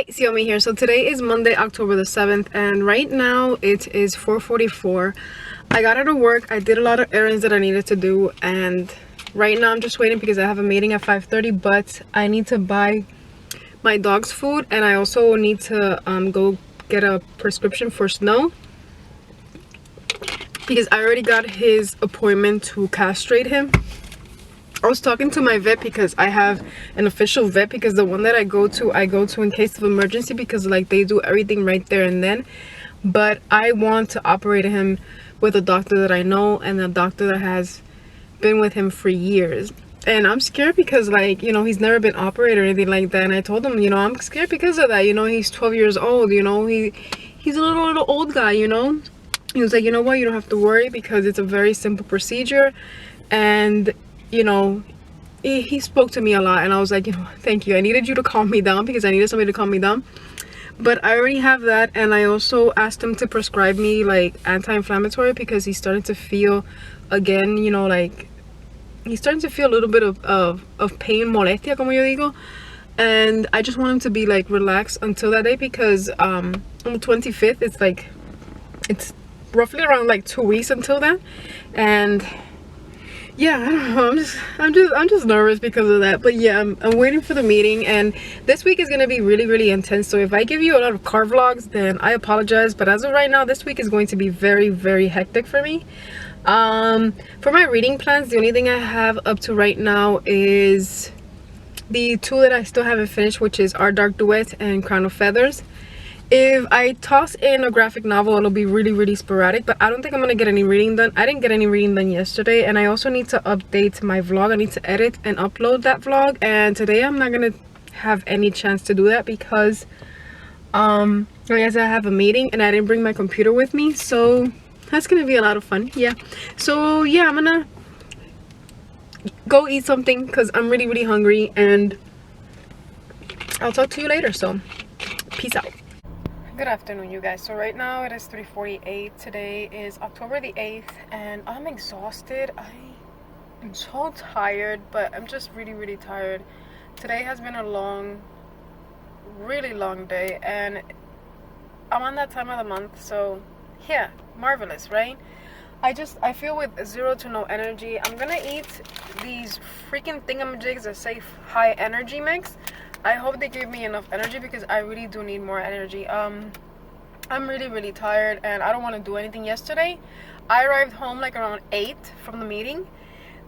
Hey, Xiaomi here. So today is Monday, October the 7th, and right now it is 4:44. I got out of work. I did a lot of errands that I needed to do, and right now I'm just waiting because I have a meeting at 5:30, but I need to buy my dog's food, and I also need to go get a prescription for Snow because I already got his appointment to castrate him. I was talking to my vet because I have an official vet, because the one that I go to in case of emergency, because like they do everything right there and then. But I want to operate him with a doctor that I know and a doctor that has been with him for years. And I'm scared because, like, you know, he's never been operated or anything like that. And I told him, you know, I'm scared because of that. You know, he's 12 years old, you know, he's a little old guy, you know. He was like, you know what, you don't have to worry because it's a very simple procedure. And you know, he spoke to me a lot, and I was like, you know, thank you. I needed you to calm me down because I needed somebody to calm me down. But I already have that, and I also asked him to prescribe me like anti-inflammatory because he's starting to feel again, you know, like he's starting to feel a little bit of pain, molestia, como yo digo. And I just want him to be like relaxed until that day, because on the 25th it's roughly around like 2 weeks until then. And yeah, I don't know, I'm just nervous because of that. But yeah, I'm waiting for the meeting, and this week is going to be really intense. So if I give you a lot of car vlogs, then I apologize, but as of right now, this week is going to be very hectic for me. For my reading plans, the only thing I have up to right now is the two that I still haven't finished, which is Our Dark Duet and Crown of Feathers. If I toss in a graphic novel, it'll be really sporadic, but I don't think I'm gonna get any reading done. I didn't get any reading done yesterday, and I also need to update my vlog. I need to edit and upload that vlog, and today I'm not gonna have any chance to do that because like I said, I have a meeting and I didn't bring my computer with me, so that's gonna be a lot of fun. Yeah, so yeah, I'm gonna go eat something because I'm really hungry, and I'll talk to you later. So peace out. Good afternoon, you guys. So right now it is 3:48. Today is October the 8th, and I'm exhausted. I am so tired, but I'm just really tired. Today has been a really long day, and I'm on that time of the month, so yeah, marvelous, right? I feel with zero to no energy. I'm gonna eat these freaking thingamajigs that say high energy mix. I hope they give me enough energy because I really do need more energy. I'm really tired, and I don't want to do anything. Yesterday I arrived home like around 8 from the meeting.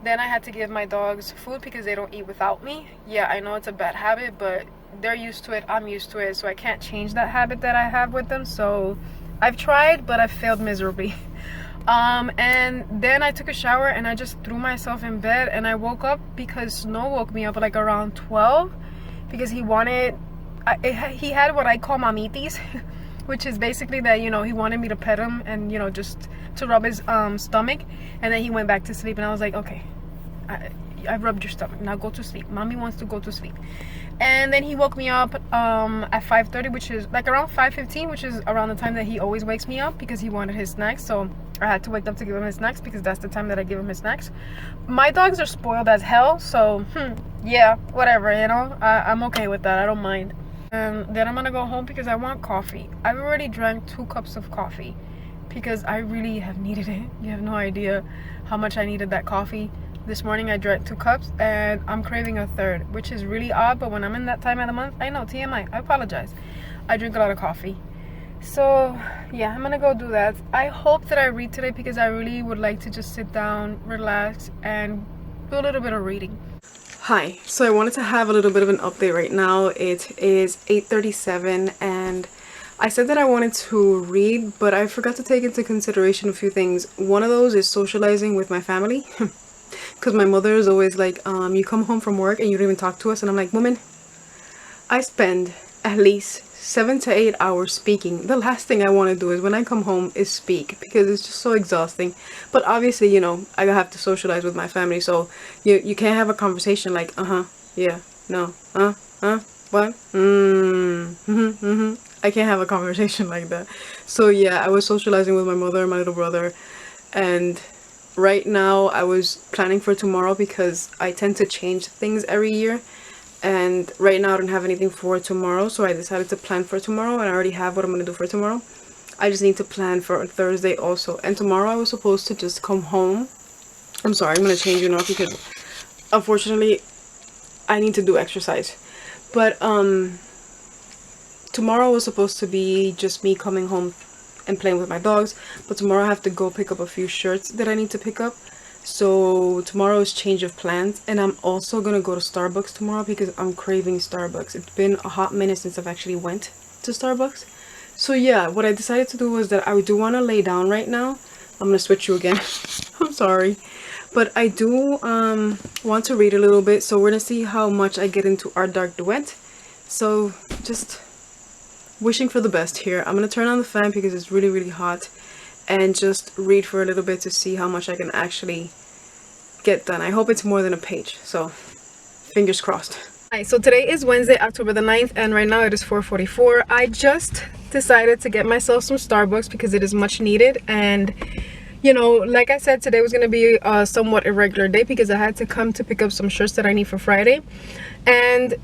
Then I had to give my dogs food because they don't eat without me. Yeah, I know it's a bad habit, but they're used to it, I'm used to it, so I can't change that habit that I have with them. So I've tried, but I failed miserably. And then I took a shower and I just threw myself in bed, and I woke up because Snow woke me up like around 12 because he had what I call mamitis, which is basically that, you know, he wanted me to pet him and, you know, just to rub his stomach, and then he went back to sleep, and I was like, okay, I rubbed your stomach, now go to sleep. Mommy wants to go to sleep. And then he woke me up at 5:30, which is like around 5:15, which is around the time that he always wakes me up because he wanted his snacks. So I had to wake up to give him his snacks because that's the time that I give him his snacks. My dogs are spoiled as hell, so yeah, whatever, you know, I'm okay with that. I don't mind. And then I'm gonna go home because I want coffee. I've already drank 2 cups of coffee because I really have needed it. You have no idea how much I needed that coffee. This morning I drank 2 cups and I'm craving a third, which is really odd, but when I'm in that time of the month, I know, TMI, I apologize, I drink a lot of coffee. So yeah, I'm gonna go do that. I hope that I read today because I really would like to just sit down, relax, and do a little bit of reading. Hi, so I wanted to have a little bit of an update right now. It is 8:37, and I said that I wanted to read, but I forgot to take into consideration a few things. One of those is socializing with my family. Because my mother is always like, you come home from work and you don't even talk to us. And I'm like, woman, I spend at least 7 to 8 hours speaking. The last thing I want to do is when I come home is speak, because it's just so exhausting. But obviously, you know, I have to socialize with my family, so you can't have a conversation like, yeah, no, what, I can't have a conversation like that. So yeah, I was socializing with my mother and my little brother, and right now I was planning for tomorrow because I tend to change things every year, and right now I don't have anything for tomorrow, so I decided to plan for tomorrow, and I already have what I'm gonna do for tomorrow. I just need to plan for Thursday also. And tomorrow I was supposed to just come home. I'm sorry, I'm gonna change you now because unfortunately I need to do exercise. But tomorrow was supposed to be just me coming home and playing with my dogs, but tomorrow I have to go pick up a few shirts that I need to pick up. So tomorrow is change of plans, and I'm also gonna go to Starbucks tomorrow because I'm craving Starbucks. It's been a hot minute since I've actually went to Starbucks. So yeah, what I decided to do was that I do want to lay down right now. I'm gonna switch you again. I'm sorry, but I do want to read a little bit, so we're gonna see how much I get into Our Dark Duet. So just wishing for the best here. I'm gonna turn on the fan because it's really hot, and just read for a little bit to see how much I can actually get done. I hope it's more than a page, so fingers crossed. Alright, so today is Wednesday, October the 9th, and right now it is 4:44. I just decided to get myself some Starbucks because it is much needed, and you know, like I said, today was going to be a somewhat irregular day because I had to come to pick up some shirts that I need for Friday, and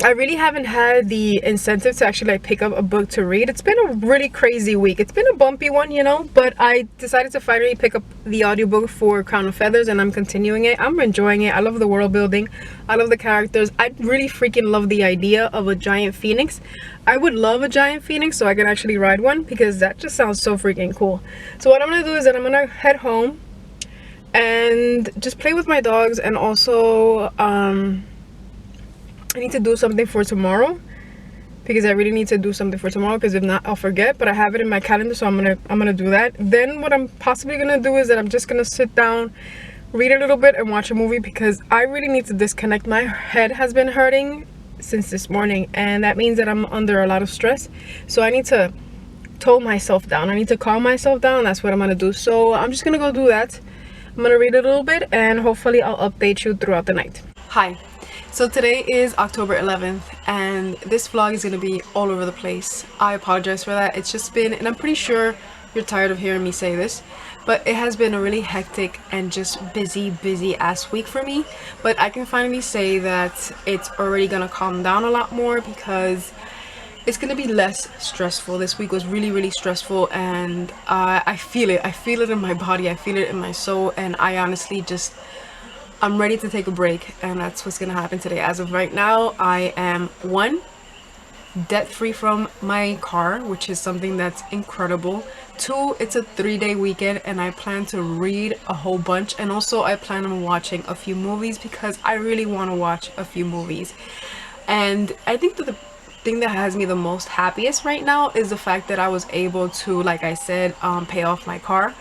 I really haven't had the incentive to actually like pick up a book to read. It's been a really crazy week. It's been a bumpy one, you know, but I decided to finally pick up the audiobook for Crown of Feathers, and I'm continuing it. I'm enjoying it. I love the world building. I love the characters. I really freaking love the idea of a giant phoenix. I would love a giant phoenix so I can actually ride one because that just sounds so freaking cool. So what I'm gonna do is that I'm gonna head home and just play with my dogs, and also I need to do something for tomorrow because I really need to do something for tomorrow, because if not I'll forget. But I have it in my calendar, so I'm gonna do that. Then what I'm possibly gonna do is that I'm just gonna sit down, read a little bit, and watch a movie because I really need to disconnect. My head has been hurting since this morning, and that means that I'm under a lot of stress, so I need to tone myself down. I need to calm myself down. That's what I'm gonna do. So I'm just gonna go do that. I'm gonna read a little bit, and hopefully I'll update you throughout the night. Hi. So today is October 11th, and this vlog is going to be all over the place. I apologize for that. It's just been, and I'm pretty sure you're tired of hearing me say this, but it has been a really hectic and just busy ass week for me. But I can finally say that it's already going to calm down a lot more because it's going to be less stressful. This week was really stressful, and I feel it. I feel it in my body. I feel it in my soul, and I honestly just... I'm ready to take a break, and that's what's gonna happen today. As of right now, I am 1, debt-free from my car, which is something that's incredible. 2, it's a 3-day weekend, and I plan to read a whole bunch, and also I plan on watching a few movies because I really want to watch a few movies. And I think that the thing that has me the most happiest right now is the fact that I was able to, like I said, pay off my car.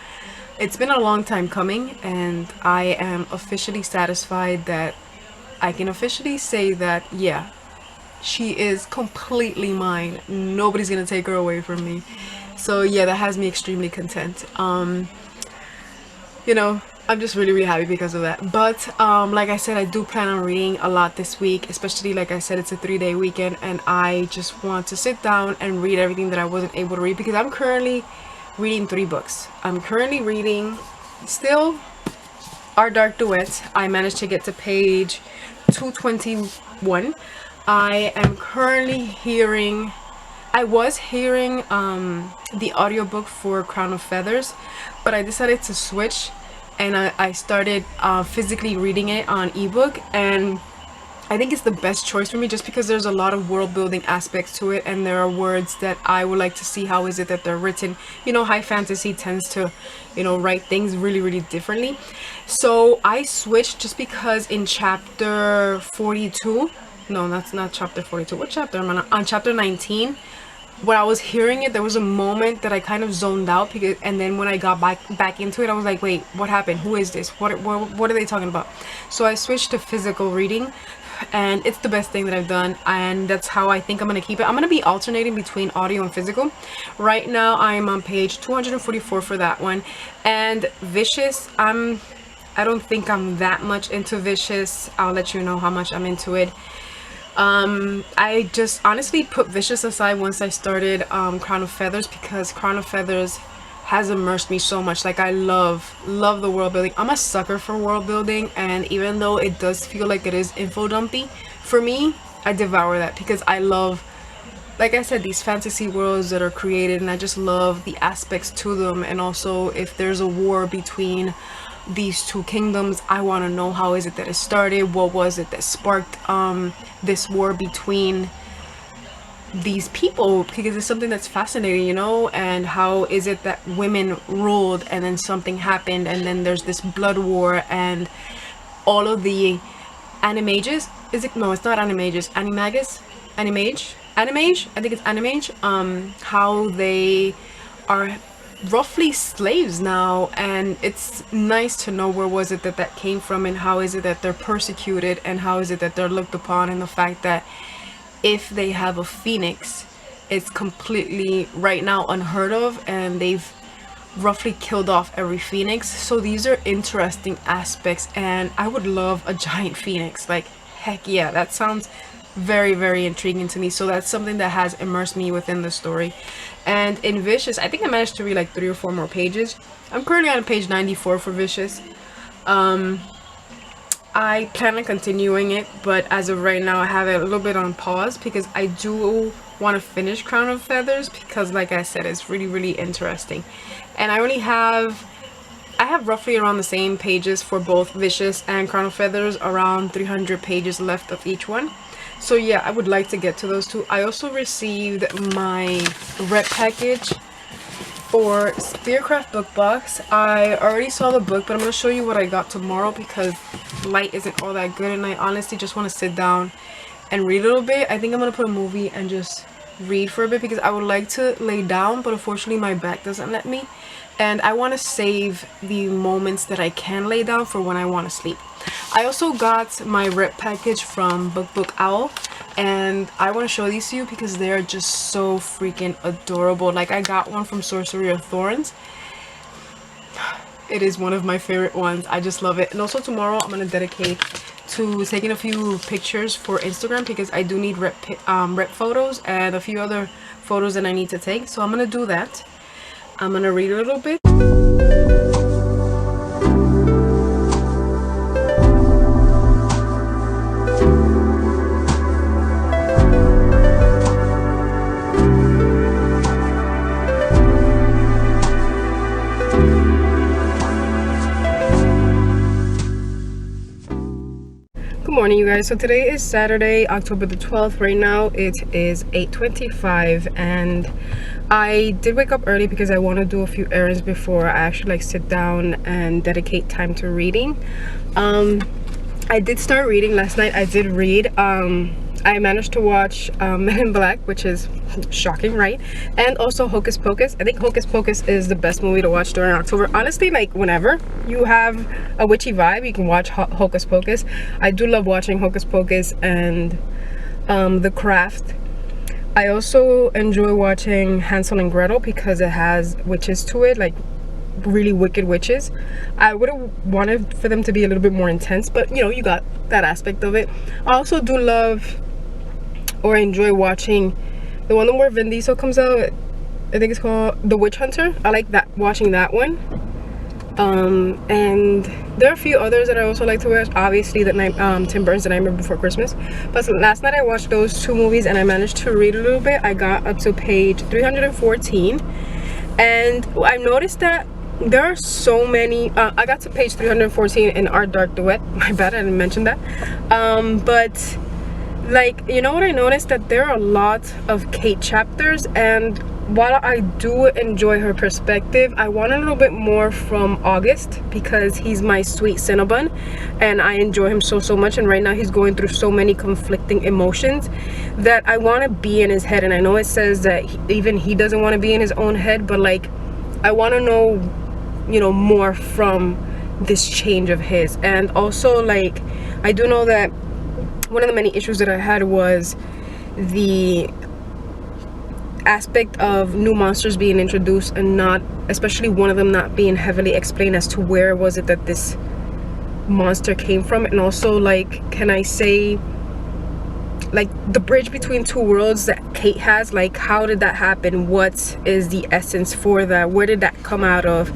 It's been a long time coming, and I am officially satisfied that I can officially say that, yeah, she is completely mine. Nobody's gonna take her away from me. So yeah, that has me extremely content. You know, I'm just really happy because of that. But like I said, I do plan on reading a lot this week, especially, like I said, it's a 3-day weekend, and I just want to sit down and read everything that I wasn't able to read because I'm currently reading 3 books. I'm currently reading still Our Dark Duet. I managed to get to page 221. I am currently hearing... I was hearing the audiobook for Crown of Feathers, but I decided to switch, and I started physically reading it on ebook, and I think it's the best choice for me just because there's a lot of world building aspects to it, and there are words that I would like to see how is it that they're written. You know, high fantasy tends to, you know, write things really differently. So I switched just because in chapter 42, no, that's not chapter 42. What chapter am I on? Chapter 19. When I was hearing it, there was a moment that I kind of zoned out because, and then when I got back into it, I was like, wait, what happened? Who is this? What are they talking about? So I switched to physical reading, and it's the best thing that I've done, and that's how I think I'm gonna keep it. I'm gonna be alternating between audio and physical. Right now I'm on page 244 for that one. And Vicious, I don't think I'm that much into Vicious. I'll let you know how much I'm into it. I just honestly put Vicious aside once I started Crown of Feathers, because Crown of Feathers has immersed me so much. Like, I love the world building. I'm a sucker for world building, and even though it does feel like it is info dumpy for me, I devour that because I love, like I said, these fantasy worlds that are created, and I just love the aspects to them. And also, if there's a war between these two kingdoms, I want to know how is it that it started, what was it that sparked this war between these people, because it's something that's fascinating, you know. And how is it that women ruled and then something happened and then there's this blood war, and all of the animages, is it, no, it's not animages, animage, I think it's animage, how they are roughly slaves now. And it's nice to know where was it that that came from, and how is it that they're persecuted, and how is it that they're looked upon, and the fact that if they have a phoenix, it's completely right now unheard of, and they've roughly killed off every phoenix. So these are interesting aspects, and I would love a giant phoenix. Like, heck yeah, that sounds very, very intriguing to me. So that's something that has immersed me within the story. And in Vicious, I think I managed to read like 3 or 4 more pages. I'm currently on page 94 for Vicious. I plan on continuing it, but as of right now I have it a little bit on pause because I do want to finish Crown of Feathers, because like I said, it's really, really interesting. And I have roughly around the same pages for both Vicious and Crown of Feathers, around 300 pages left of each one. So yeah, I would like to get to those two. I also received my rep package for Spearcraft book box. I already saw the book, but I'm going to show you what I got tomorrow because light isn't all that good, and I honestly just want to sit down and read a little bit. I think I'm going to put a movie and just read for a bit because I would like to lay down, but unfortunately my back doesn't let me, and I want to save the moments that I can lay down for when I want to sleep. I also got my rep package from Book Owl, and I want to show these to you because they're just so freaking adorable. Like, I got one from Sorcery of Thorns. It is one of my favorite ones. I just love it. And also tomorrow I'm going to dedicate to taking a few pictures for Instagram because I do need rep photos and a few other photos that I need to take. So I'm going to do that. I'm going to read a little bit. Good morning, you guys. So today is Saturday, October the 12th. Right now it is 8:25, and I did wake up early because I want to do a few errands before I actually like sit down and dedicate time to reading. I did start reading last night. I did read. I managed to watch Men in Black, which is shocking, right? And also Hocus Pocus. I think Hocus Pocus is the best movie to watch during October. Honestly, like, whenever you have a witchy vibe, you can watch Hocus Pocus. I do love watching Hocus Pocus and The Craft. I also enjoy watching Hansel and Gretel because it has witches to it, like really wicked witches. I would have wanted for them to be a little bit more intense, but you know, you got that aspect of it. I also do love or enjoy watching the one where Vin Diesel comes out. I think it's called The Witch Hunter. I like that, watching that one. And there are a few others that I also like to watch. Obviously, that Tim Burton's The Nightmare Before Christmas. But last night I watched those 2 movies and I managed to read a little bit. I got up to page 314, and I noticed that there are so many. I got to page 314 in Our Dark Duet. My bad, I didn't mention that. But like, you know what I noticed? That there are a lot of Kate chapters, and while I do enjoy her perspective, I want a little bit more from August because he's my sweet Cinnabon and I enjoy him so much, and right now he's going through so many conflicting emotions that I want to be in his head. And I know it says that even he doesn't want to be in his own head, but like, I want to know, you know, more from this change of his. And also, like, I do know that one of the many issues that I had was the aspect of new monsters being introduced and not, especially one of them not being heavily explained as to where was it that this monster came from. And also, like, can I say, like, the bridge between 2 worlds that Kate has, like, how did that happen? What is the essence for that? Where did that come out of?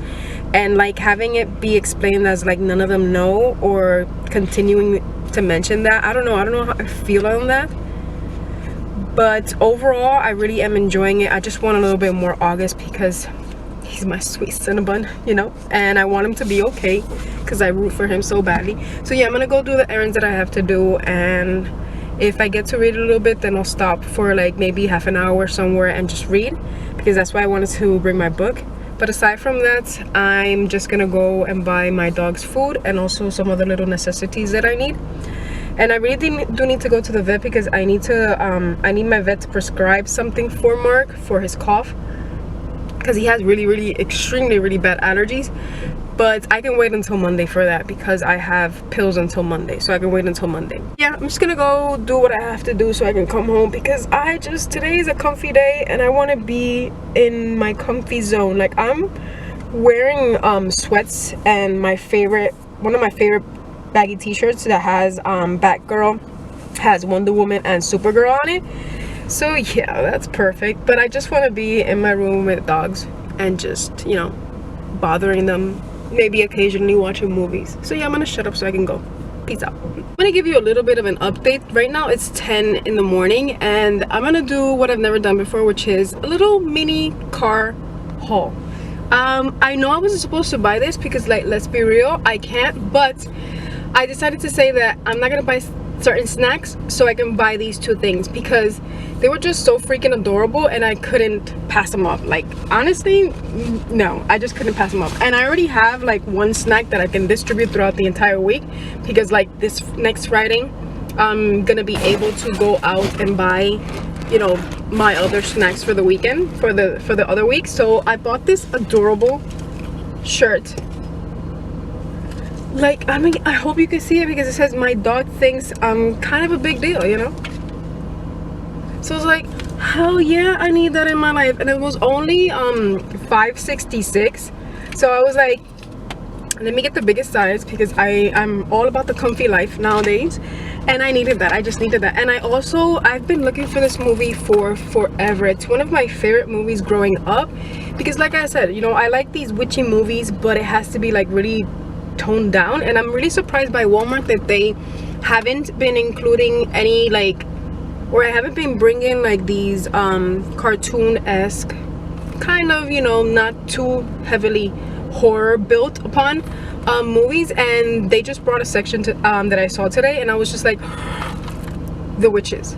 And like, having it be explained as like none of them know, or continuing to mention that. I don't know how I feel on that, but overall I really am enjoying it. I just want a little bit more August because he's my sweet cinnamon, you know, and I want him to be okay because I root for him so badly. So yeah, I'm gonna go do the errands that I have to do, and if I get to read a little bit, then I'll stop for like maybe half an hour somewhere and just read, because that's why I wanted to bring my book. But aside from that, I'm just gonna go and buy my dog's food and also some other little necessities that I need. And I really do need to go to the vet because I need my vet to prescribe something for Mark for his cough, because he has really extremely really bad allergies. But I can wait until Monday for that because I have pills until Monday, so I can wait until Monday. Yeah, I'm just gonna go do what I have to do so I can come home, because today is a comfy day and I want to be in my comfy zone. Like, I'm wearing sweats and one of my favorite baggy t-shirts that has Batgirl, has Wonder Woman and Supergirl on it. So yeah, that's perfect. But I just want to be in my room with dogs and just, you know, bothering them, maybe occasionally watching movies. So yeah, I'm gonna shut up so I can go. Peace out. I'm gonna give you a little bit of an update. Right now it's 10 in the morning and I'm gonna do what I've never done before, which is a little mini car haul. I know I wasn't supposed to buy this because, like, let's be real, I can't, but I decided to say that I'm not gonna buy certain snacks so I can buy these two things because they were just so freaking adorable and I couldn't pass them up. Like, honestly, no, I just couldn't pass them up. And I already have like one snack that I can distribute throughout the entire week, because like this next Friday I'm gonna be able to go out and buy, you know, my other snacks for the weekend, for the other week. So I bought this adorable shirt. Like, I mean, I hope you can see it because it says my dog thinks I'm kind of a big deal, you know. So I was like, hell yeah, I need that in my life. And it was only $5.66. So I was like, let me get the biggest size because I'm all about the comfy life nowadays, and I needed that. I just needed that. And I've been looking for this movie for forever. It's one of my favorite movies growing up because, like I said, you know, I like these witchy movies, but it has to be like really toned down. And I'm really surprised by Walmart that they haven't been including any, like, or I haven't been bringing like these cartoon-esque kind of, you know, not too heavily horror built upon movies. And they just brought a section to that I saw today, and I was just like, the witches.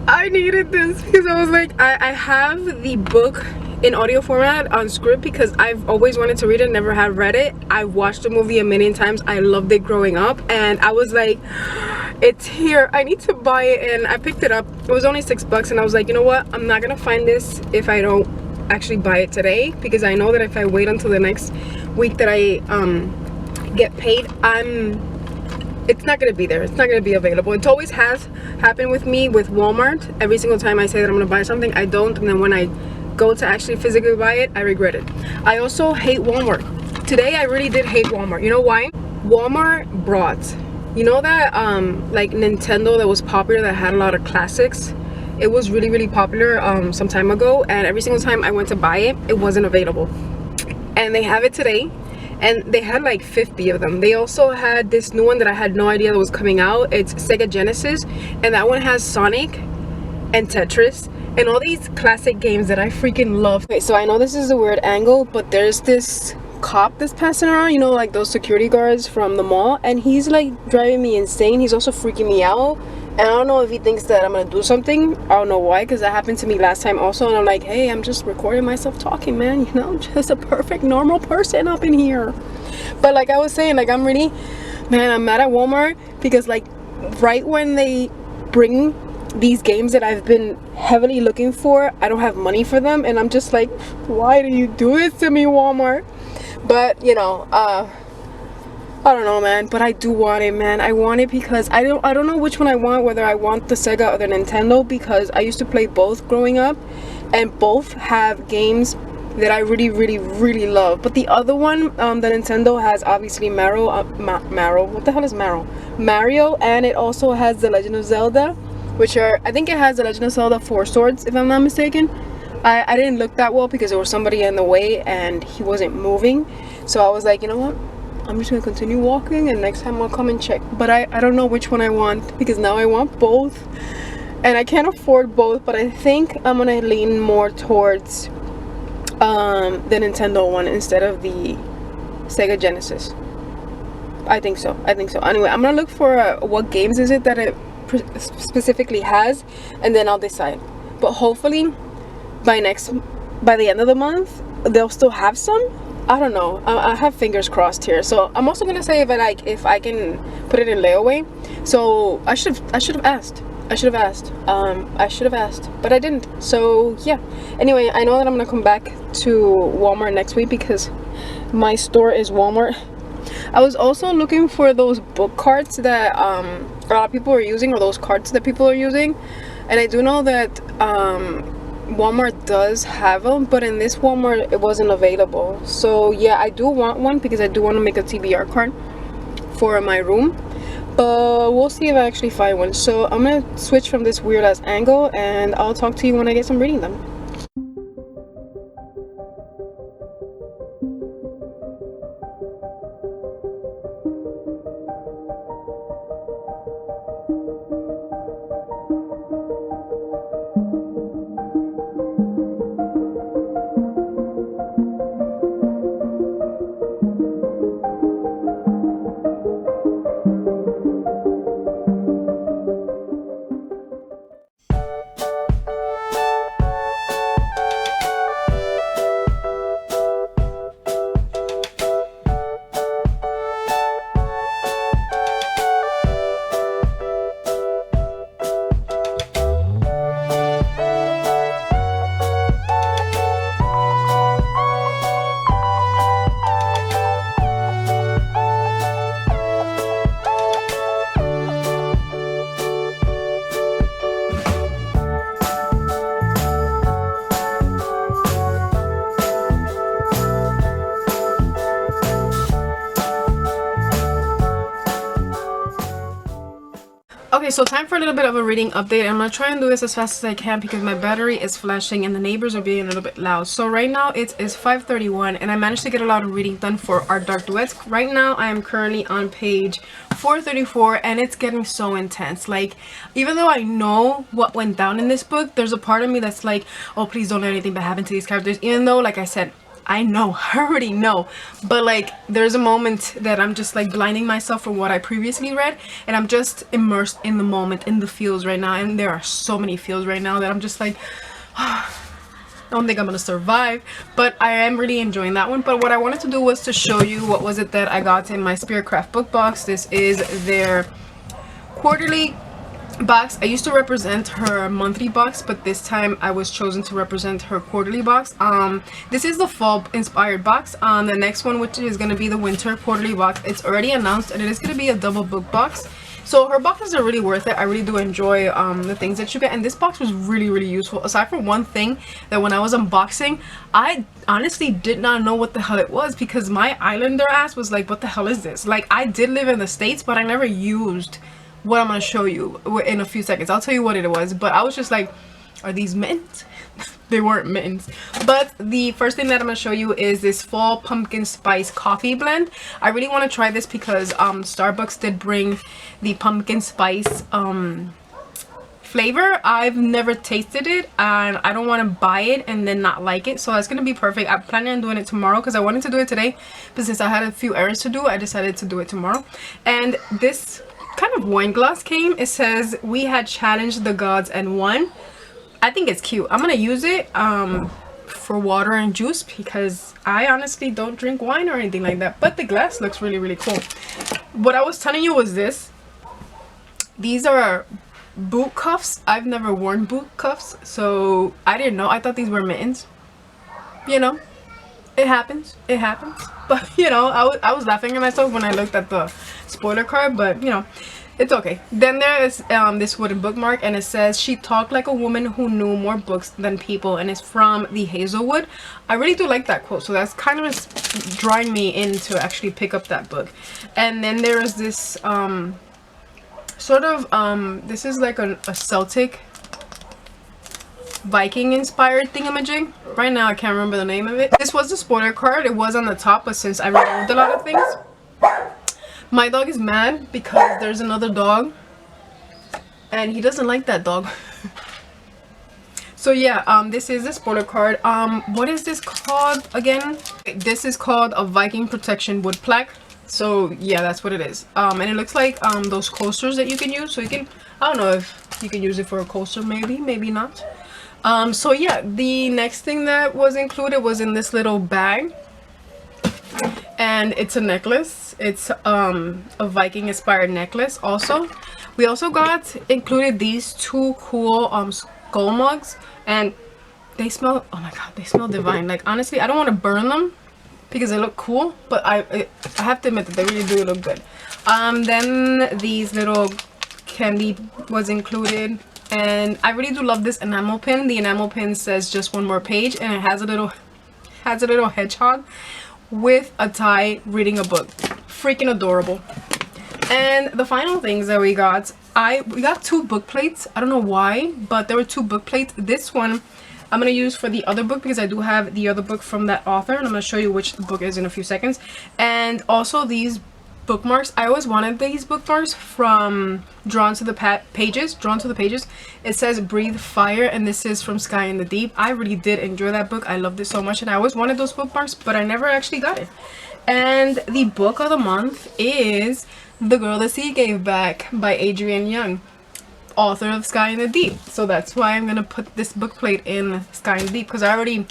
I needed this because I was like, I have the book in audio format on script because I've always wanted to read it, never have read it. I've watched the movie a million times. I loved it growing up, and I was like, it's here, I need to buy it. And I picked it up. It was only $6, and I was like, you know what, I'm not gonna find this if I don't actually buy it today, because I know that if I wait until the next week that I get paid, it's not gonna be there. It's not gonna be available. It always has happened with me with Walmart. Every single time I say that I'm gonna buy something, I don't, and then when I go to actually physically buy it, I regret it. I also hate Walmart. Today I really did hate Walmart. You know why? Walmart brought, you know, that like Nintendo that was popular, that had a lot of classics. It was really popular some time ago, and every single time I went to buy it, it wasn't available. And they have it today, and they had like 50 of them. They also had this new one that I had no idea that was coming out. It's Sega Genesis, and that one has Sonic and Tetris and all these classic games that I freaking love. Okay, so I know this is a weird angle, but there's this cop that's passing around, you know, like those security guards from the mall, and he's like driving me insane. He's also freaking me out, and I don't know if he thinks that I'm gonna do something. I don't know why, because that happened to me last time also, and I'm like, hey, I'm just recording myself talking, man, you know, just a perfect normal person up in here. But like I was saying, like, I'm really, man, I'm mad at Walmart because like right when they bring these games that I've been heavily looking for, I don't have money for them, and I'm just like, why do you do this to me, Walmart? But you know, I don't know, man, but I do want it, man. I want it because I don't know which one I want, whether I want the Sega or the Nintendo, because I used to play both growing up, and both have games that I really love. But the other one, the Nintendo, has obviously Mario, what the hell is Mario, and it also has The Legend of Zelda, which are, I think it has The Legend of Zelda 4 Swords, if I'm not mistaken. I didn't look that well because there was somebody in the way and he wasn't moving, so I was like, you know what, I'm just gonna continue walking, and next time I'll come and check. But I don't know which one I want, because now I want both and I can't afford both, but I think I'm gonna lean more towards the Nintendo one instead of the Sega Genesis. I think so. Anyway, I'm gonna look for what games is it that it specifically has, and then I'll decide. But hopefully by the end of the month they'll still have some. I don't know. I have fingers crossed here. So I'm also gonna say if I can put it in layaway. So I should have asked. But I didn't. So yeah. Anyway, I know that I'm gonna come back to Walmart next week because my store is Walmart. I was also looking for those book carts that a lot of people are using, or those carts that people are using, and I do know that Walmart does have them, but in this Walmart it wasn't available. So yeah, I do want one because I do want to make a TBR card for my room, but we'll see if I actually find one. So I'm gonna switch from this weird ass angle, and I'll talk to you when I get some reading done. Okay, so time for a little bit of a reading update. I'm gonna try and do this as fast as I can because my battery is flashing and the neighbors are being a little bit loud. So right now it is 5:31 and I managed to get a lot of reading done for our Dark Duets. Right now I am currently on page 434 and it's getting so intense. Like, even though I know what went down in this book, there's a part of me that's like, oh, please don't let anything bad happen to these characters. Even though, like I said, I know, I already know, but like there's a moment that I'm just like blinding myself from what I previously read, and I'm just immersed in the moment, in the feels right now, and there are so many feels right now that I'm just like, I don't think I'm gonna survive, but I am really enjoying that one. But what I wanted to do was to show you what was it that I got in my Spiritcraft book box. This is their quarterly box. I used to represent her monthly box, but this time I was chosen to represent her quarterly box. This is the fall inspired box. The next one, which is going to be the winter quarterly box, it's already announced and it is going to be a double book box. So her boxes are really worth it. I really do enjoy the things that you get, and this box was really useful, aside from one thing that when I was unboxing I honestly did not know what the hell it was, because my islander ass was like, what the hell is this? Like, I did live in the States, but I never used what I'm gonna show you in a few seconds. I'll tell you what it was, but I was just like, are these mittens? They weren't mittens. But the first thing that I'm gonna show you is this fall pumpkin spice coffee blend. I really want to try this because Starbucks did bring the pumpkin spice flavor. I've never tasted it and I don't want to buy it and then not like it, so that's gonna be perfect. I'm planning on doing it tomorrow because I wanted to do it today, but since I had a few errands to do, I decided to do it tomorrow. And this kind of wine glass came. It says, we had challenged the gods and won. I think it's cute. I'm gonna use it for water and juice because I honestly don't drink wine or anything like that, but the glass looks really cool. What I was telling you was this. These are boot cuffs. I've never worn boot cuffs, so I didn't know. I thought these were mittens. You know, it happens. But you know, I was laughing at myself when I looked at the spoiler card, but you know, it's okay. Then there is this wooden bookmark, and it says, she talked like a woman who knew more books than people, and it's from the Hazelwood. I really do like that quote, so that's kind of drawing me in to actually pick up that book. And then there is this this is like a Celtic Viking inspired thingamajig. Right now I can't remember the name of it. This was the spoiler card. It was on the top, but since I removed a lot of things, My dog is mad because there's another dog and he doesn't like that dog. So yeah, this is the spoiler card. What is this called again? This is called a Viking protection wood plaque. So yeah, that's what it is. And it looks like those coasters that you can use. So you can, I don't know if you can use it for a coaster, maybe not. So yeah, the next thing that was included was in this little bag, and it's a necklace. It's a Viking inspired necklace. Also, we also got included these two cool skull mugs, and they smell, oh my god, they smell divine. Like honestly, I don't want to burn them because they look cool, but I have to admit that they really do look good. Then these little candy was included, and I really do love this enamel pin. The enamel pin says just one more page, and it has a little hedgehog with a tie reading a book. Freaking adorable. And the final things that we got, we got 2 book plates. I don't know why, but there were 2 book plates. This one I'm going to use for the other book because I do have the other book from that author, and I'm going to show you which book is in a few seconds. And also these bookmarks, I always wanted these bookmarks from Drawn to the Pages. It says Breathe Fire, and this is from Sky in the Deep. I really did enjoy that book. I loved it so much, and I always wanted those bookmarks, but I never actually got it. And the book of the month is The Girl the Sea Gave Back by Adrienne Young, author of Sky in the Deep. So that's why I'm gonna put this book plate in Sky in the Deep, because I already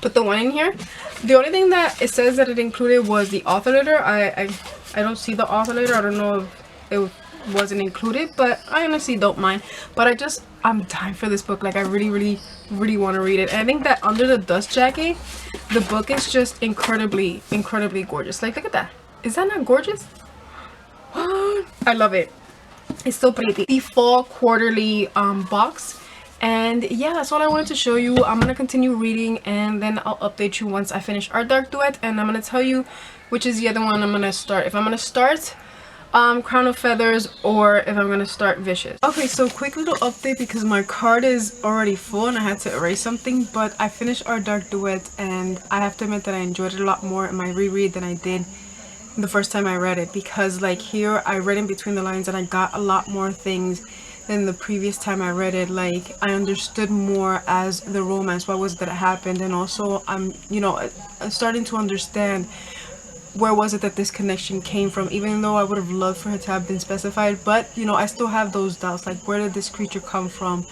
put the one in here. The only thing that it says that it included was the author letter. I don't see the author letter. I don't know if it wasn't included, but I honestly don't mind. But I'm dying for this book. Like I really want to read it. And I think that under the dust jacket, the book is just incredibly gorgeous. Like look at that. Is that not gorgeous? I love it. It's so pretty. The fall quarterly box. And yeah, that's all I wanted to show you. I'm gonna continue reading, and then I'll update you once I finish Our Dark Duet, and I'm gonna tell you which is the other one I'm gonna start. If I'm gonna start Crown of Feathers, or if I'm gonna start Vicious. Okay, so quick little update because my card is already full and I had to erase something, but I finished Our Dark Duet, and I have to admit that I enjoyed it a lot more in my reread than I did the first time I read it, because like here I read in between the lines and I got a lot more things than the previous time I read it. Like I understood more as the romance, what was that happened, and also I'm starting to understand where was it that this connection came from, even though I would have loved for it to have been specified. But I still have those doubts, like where did this creature come from?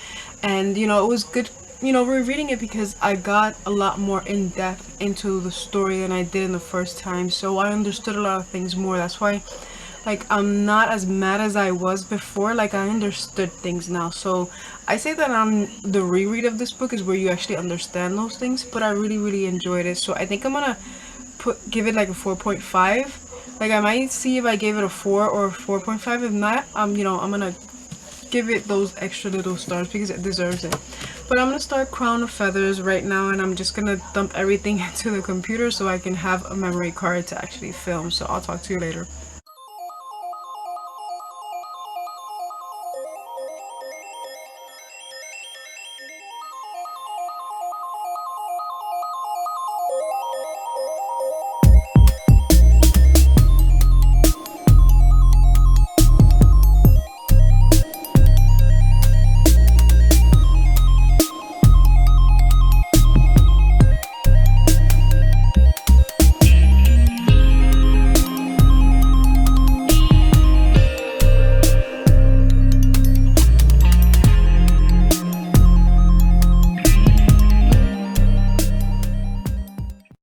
And it was good rereading it because I got a lot more in depth into the story than I did in the first time, so I understood a lot of things more. That's why like I'm not as mad as I was before. Like I understood things now. So I say that on the reread of this book is where you actually understand those things, but I really enjoyed it. So I think I'm gonna give it like a 4.5. Like I might see if I gave it a 4 or a 4.5. If not, I'm gonna give it those extra little stars because it deserves it. But I'm gonna start Crown of Feathers right now, and I'm just gonna dump everything into the computer so I can have a memory card to actually film. So I'll talk to you later.